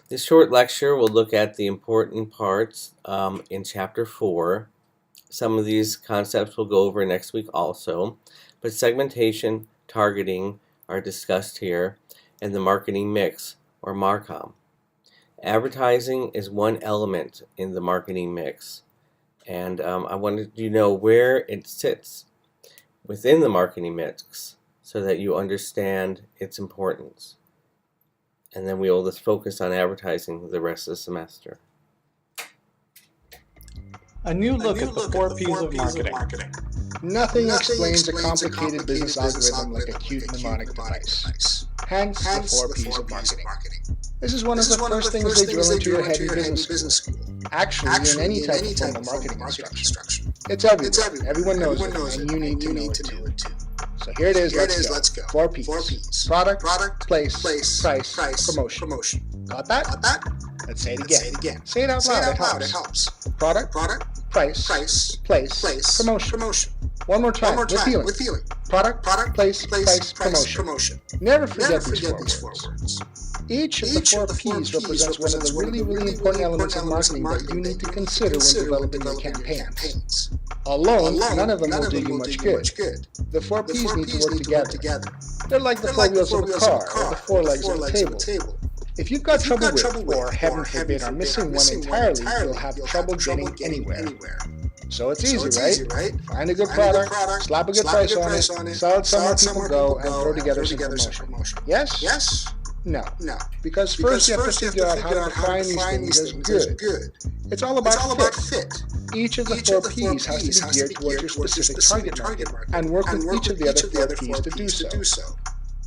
This short lecture will look at the important parts in Chapter 4. Some of these concepts we'll go over next week also, but segmentation, targeting are discussed here, and the marketing mix, or MarCom. Advertising is one element in the marketing mix, and I wanted you to know where it sits within the marketing mix so that you understand its importance. And then we will just focus on advertising the rest of the semester. A new look at the four P's of marketing. Nothing explains a complicated business algorithm like a cute mnemonic device. Hence, the four P's of marketing. This is one of the first things they drill into your head in business school. Actually, in any type of formal marketing instruction. It's everywhere. Everyone knows it, and you need to know it too. So here it is, let's go. Four P's. Product, place, price, promotion. Got that? Let's say it again. Say it out loud, it helps. Product, price, place, promotion. One more time, with feeling. Product, place, promotion. Never forget these four words. Each of the four P's represents one of the really important elements of marketing that you need to consider when developing your campaigns. Alone, none of them will do you much good. The four P's need to work together. They're like the four wheels of a car, or the four legs of a table. If you've got trouble with, or heaven forbid are missing one entirely, you'll have trouble getting anywhere. So it's easy, right? Find a good product, slap a good price on it, sell it somewhere people go, and throw together some promotion. Yes? No. Because first you have to figure out how to define these things as good. It's all about fit. Each of the four P's has to be geared towards your specific target market, and work with each of the other four P's to do so.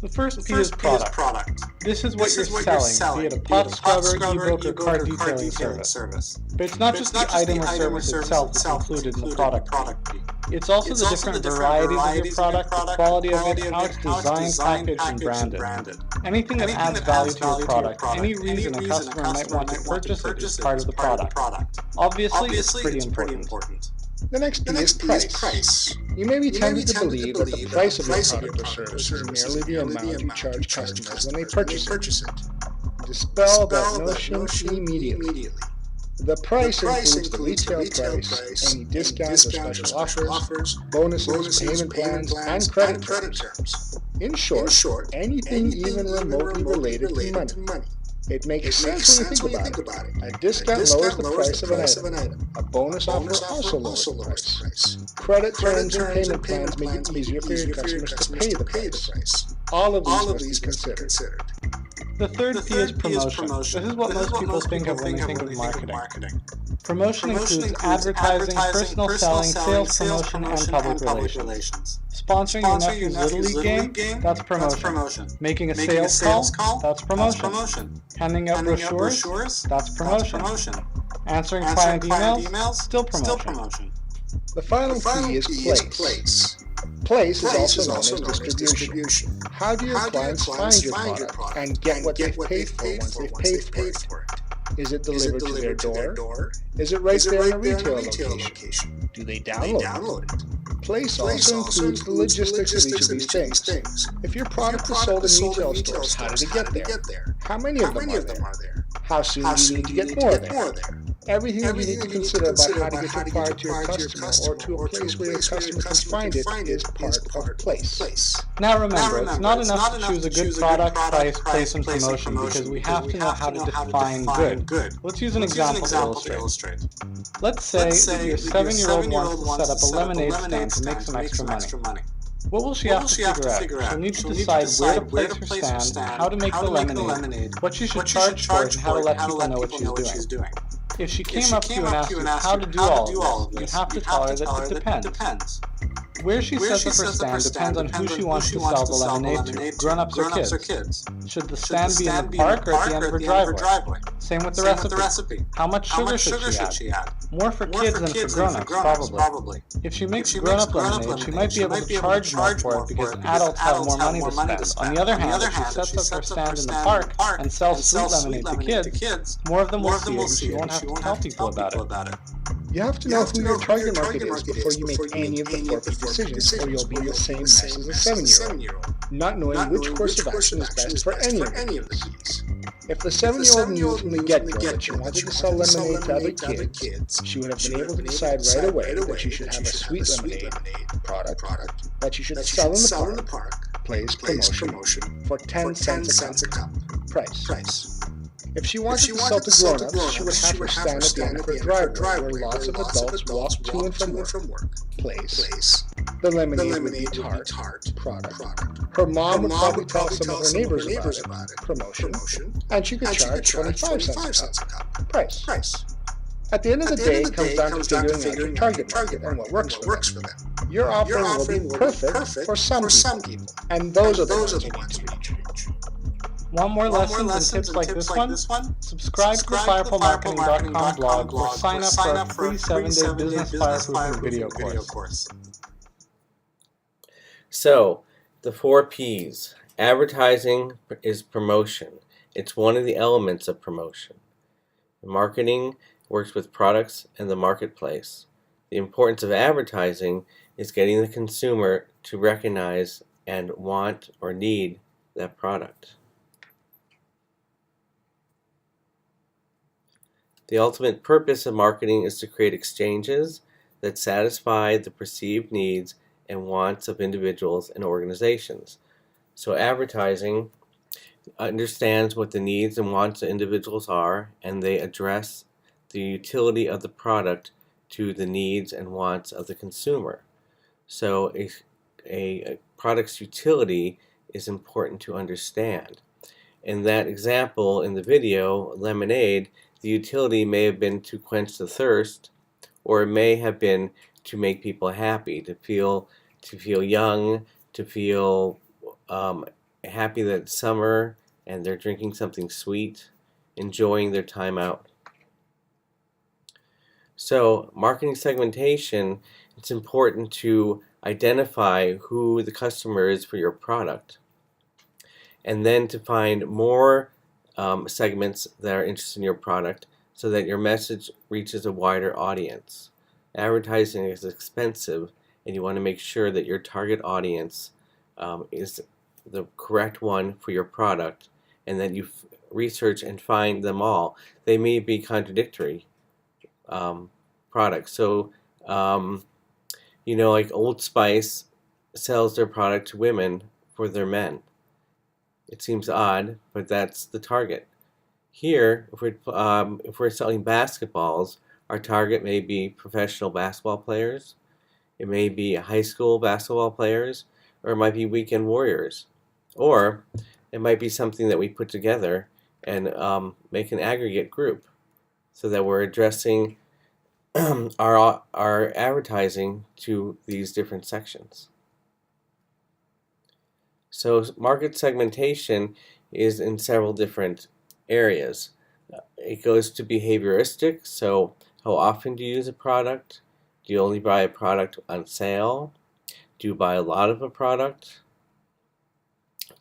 The first P is product. This is what you're selling, be it a pot scrubber, e-book, or car detailing service. But it's not just the item or service itself that's included in the product P. It's also the different varieties of your product, the quality of it, how it's designed, packaged, and branded. Anything that adds value to your product, any reason a customer might want to purchase it is part of the product. Obviously, it's pretty important. The next P is price. You may be tempted to believe that the price of your product or service is merely the amount you charge customers when they purchase it. Dispel that notion immediately. The price includes the retail price, any discounts or special offers, bonuses, payment plans, and credit terms. In short, anything even remotely related to money. It makes sense when you think about it. A discount lowers the price of an item. A bonus offer also lowers the price. Credit terms and payment plans make it easier for your customers to pay the price. All of these must be considered. The third P is promotion. This is what most people think of when they think of marketing. Promotion includes advertising, personal selling, sales promotion, and public relations. Sponsoring your nephew's Little League game, that's promotion. Making a sales call, that's promotion. Handing out brochures, that's promotion. Answering client emails, still promotion. The final P is place. Place is also known as distribution. How do your clients find your product and get what they've paid for once they've paid for it? Is it delivered to their door? Is it right there in a retail location? Do they download it? Place also includes the logistics of each of these things. If your product is sold in retail stores, how did it get there? How many of them are there? How soon do you need to get more there? Everything you need to consider about how to get your product to your customer or to a place where your customer can find it is part of place. Now remember, it's not enough to choose a good product, price, place, and promotion because we have to know how to define good. Let's use an example to illustrate. Let's say that your 7-year-old wants to set up a lemonade stand to make some extra money. What will she have to figure out? She'll need to decide where to place her stand, how to make the lemonade, what she should charge for it, and how to let people know what she's doing. If she came up to you and asked you how to do all of this, you'd have to tell her that it depends. Where she sets up her stand depends on who she wants to sell the lemonade to, grown-ups or kids. Should the stand be in the park or at the end of her driveway? Same with the recipe. How much sugar should she add? More for kids than for grown-ups, probably. If she makes grown-up lemonade, she might be able to charge more for it because adults have more money to spend. On the other hand, if she sets up her stand in the park and sells sweet lemonade to kids, more of them will see it and she won't have to tell people about it. You have to know who your target market is before you make any of the 4 P decisions, or you'll be in the same mess as a 7-year-old, not knowing which course of action is best for any of the P's. If the 7-year-old knew from the get-go that she wanted to sell lemonade to other kids, she would have been able to decide right away that she should have a sweet lemonade product that she should sell in the park, place promotion for 10 cents a cup price. If she wanted to sell to grown-ups, she would have her stand at the end of her driveway where lots of adults walk to and from work. Place. The lemonade would be tart product. Her mom would probably tell some of her neighbors about it, promotion, and she could charge 25 cents a cup price. At the end of the day, it comes down to figuring out your target market and what works for them. Your offering will be perfect for some people, and those are the ones you need to reach. Want more lessons and tips like this one? Subscribe to the FirefallMarketing.com blog or sign up for our free 7-day business fireproofing video course. So, the 4 P's. Advertising is promotion. It's one of the elements of promotion. Marketing works with products and the marketplace. The importance of advertising is getting the consumer to recognize and want or need that product. The ultimate purpose of marketing is to create exchanges that satisfy the perceived needs and wants of individuals and organizations. So advertising understands what the needs and wants of individuals are, and they address the utility of the product to the needs and wants of the consumer. So a product's utility is important to understand. In that example in the video, lemonade, the utility may have been to quench the thirst, or it may have been to make people happy, to feel young, to feel happy that it's summer and they're drinking something sweet, enjoying their time out. So, marketing segmentation, it's important to identify who the customer is for your product, and then to find more segments that are interested in your product so that your message reaches a wider audience. Advertising is expensive, and you want to make sure that your target audience is the correct one for your product, and that you research and find them all. They may be contradictory products. So, like Old Spice sells their product to women for their men. It seems odd, but that's the target. Here, if we're selling basketballs, our target may be professional basketball players, it may be high school basketball players, or it might be weekend warriors. Or it might be something that we put together and make an aggregate group so that we're addressing our advertising to these different sections. So market segmentation is in several different areas. It goes to behavioristic, so how often do you use a product? Do you only buy a product on sale? Do you buy a lot of a product?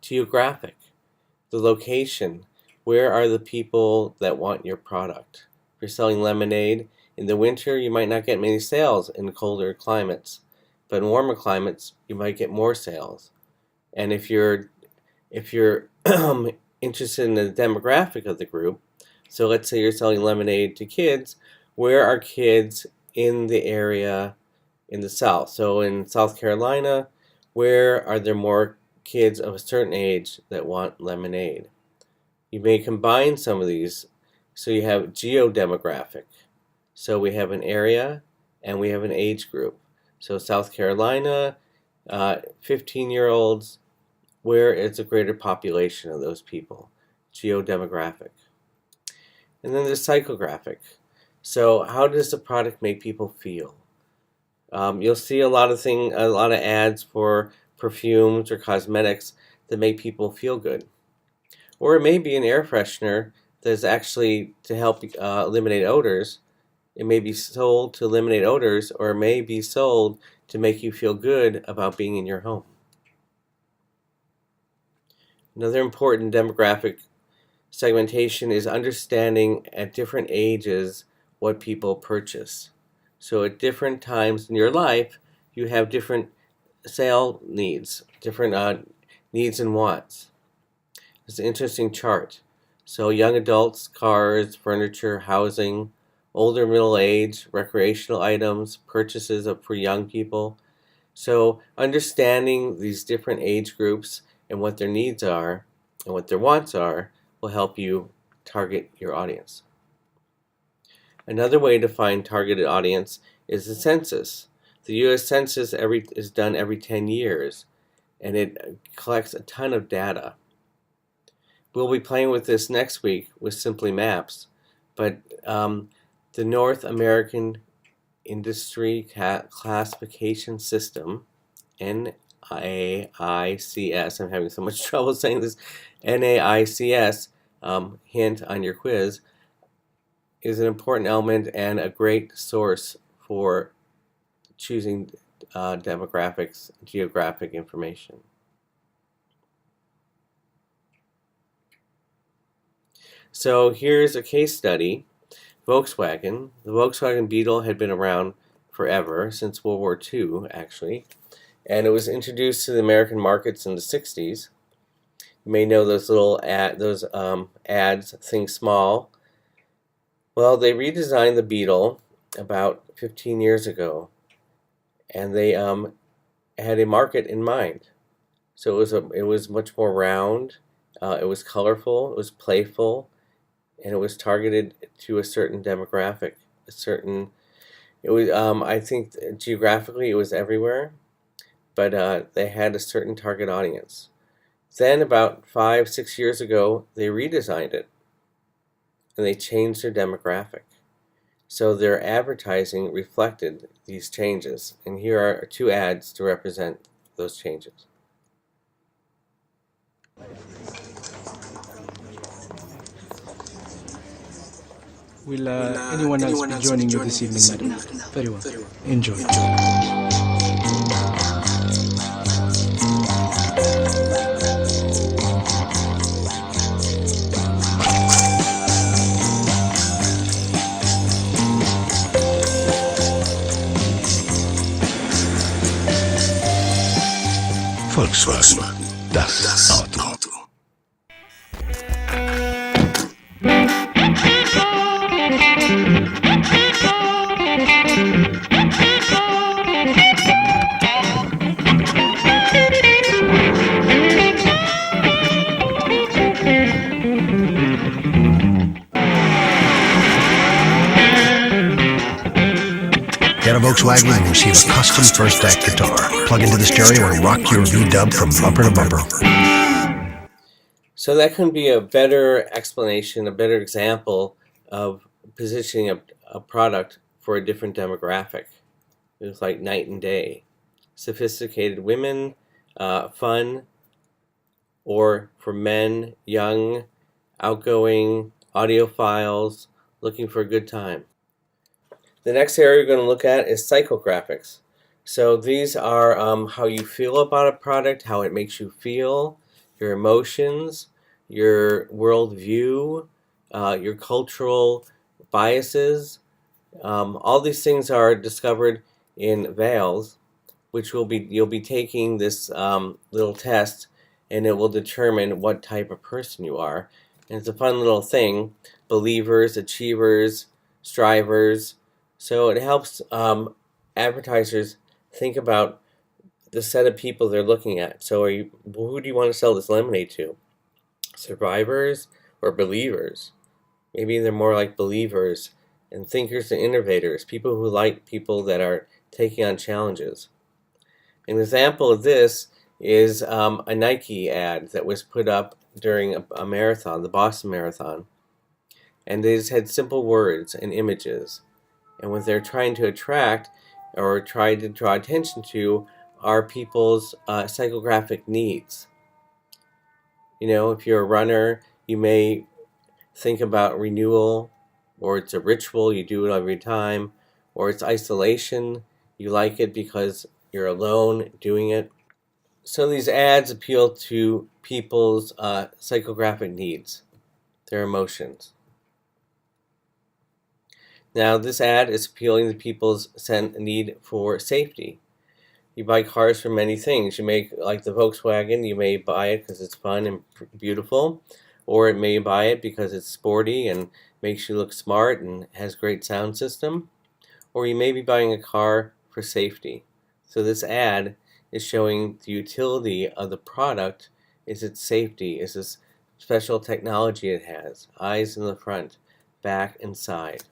Geographic, the location. Where are the people that want your product? If you're selling lemonade, in the winter you might not get many sales in colder climates, but in warmer climates you might get more sales. And if you're interested in the demographic of the group, so let's say you're selling lemonade to kids, where are kids in the area in the South? So in South Carolina, where are there more kids of a certain age that want lemonade? You may combine some of these, so you have geodemographic. So we have an area and we have an age group. So South Carolina, 15-year-olds, where is a greater population of those people? Geodemographic. And then there's psychographic. So how does the product make people feel? You'll see a lot of ads for perfumes or cosmetics that make people feel good. Or it may be an air freshener that's actually to help eliminate odors. It may be sold to eliminate odors, or it may be sold to make you feel good about being in your home. Another important demographic segmentation is understanding at different ages what people purchase. So at different times in your life, you have different sale needs, different needs and wants. It's an interesting chart. So young adults, cars, furniture, housing, older middle age, recreational items, purchases for young people. So understanding these different age groups and what their needs are and what their wants are will help you target your audience. Another way to find targeted audience is the census. The U.S. Census is done every 10 years, and it collects a ton of data. We'll be playing with this next week with Simply Maps, but the North American Industry Classification System, NAICS, I'm having so much trouble saying this, NAICS, hint on your quiz, is an important element and a great source for choosing demographics, geographic information. So here's a case study. Volkswagen. The Volkswagen Beetle had been around forever, since World War II actually, and it was introduced to the American markets in the 60s. You may know those little ads, Think Small. Well, they redesigned the Beetle about 15 years ago, and they had a market in mind. So it was much more round, it was colorful, it was playful, and it was targeted to a certain demographic. I think geographically it was everywhere, but they had a certain target audience. Then about 5-6 years ago, they redesigned it, and they changed their demographic. So their advertising reflected these changes, and here are 2 ads to represent those changes. Will anyone else be joining you this evening, madam? Very well. Enjoy. Volkswagen, das Auto. Get a Volkswagen and receive a custom first act guitar. Plug into the stereo and rock your V-dub from bumper to bumper. So that can be a better explanation, a better example of positioning a product for a different demographic. It was like night and day. Sophisticated women, fun, or for men, young, outgoing, audiophiles, looking for a good time. The next area we're going to look at is psychographics. So these are how you feel about a product, how it makes you feel, your emotions, your worldview, your cultural biases. All these things are discovered in VALS, which you'll be taking this little test, and it will determine what type of person you are. And it's a fun little thing: believers, achievers, strivers. So it helps advertisers think about the set of people they're looking at. So who do you want to sell this lemonade to? Survivors or believers? Maybe they're more like believers and thinkers and innovators, people who like people that are taking on challenges. An example of this is a Nike ad that was put up during a marathon, the Boston Marathon. And they just had simple words and images. And what they're trying to attract or try to draw attention to are people's psychographic needs. You know, if you're a runner, you may think about renewal, or it's a ritual, you do it every time, or it's isolation, you like it because you're alone doing it. So these ads appeal to people's psychographic needs, their emotions. Now, this ad is appealing to people's need for safety. You buy cars for many things. You may, like the Volkswagen, you may buy it because it's fun and beautiful, or it may buy it because it's sporty and makes you look smart and has great sound system, or you may be buying a car for safety. So this ad is showing the utility of the product is its safety, is this special technology it has, eyes in the front, back and side.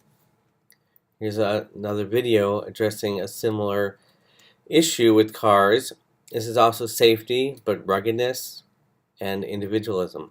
Here's another video addressing a similar issue with cars. This is also safety, but ruggedness and individualism.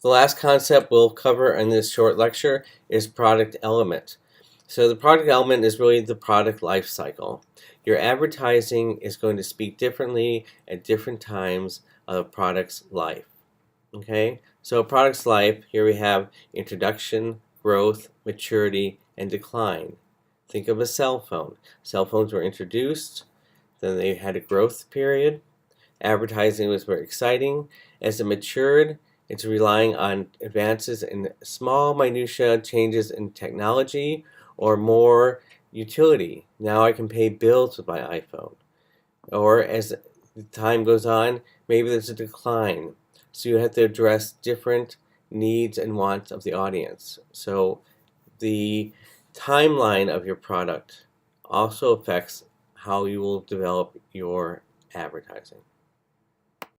The last concept we'll cover in this short lecture is product element. So the product element is really the product life cycle. Your advertising is going to speak differently at different times of a product's life. Okay, so a product's life, here we have introduction, growth, maturity, and decline. Think of a cell phone. Cell phones were introduced, then they had a growth period. Advertising was very exciting. As it matured, it's relying on advances in small minutia changes in technology or more utility. Now I can pay bills with my iPhone. Or as time goes on, maybe there's a decline. So you have to address different needs and wants of the audience. So the timeline of your product also affects how you will develop your advertising.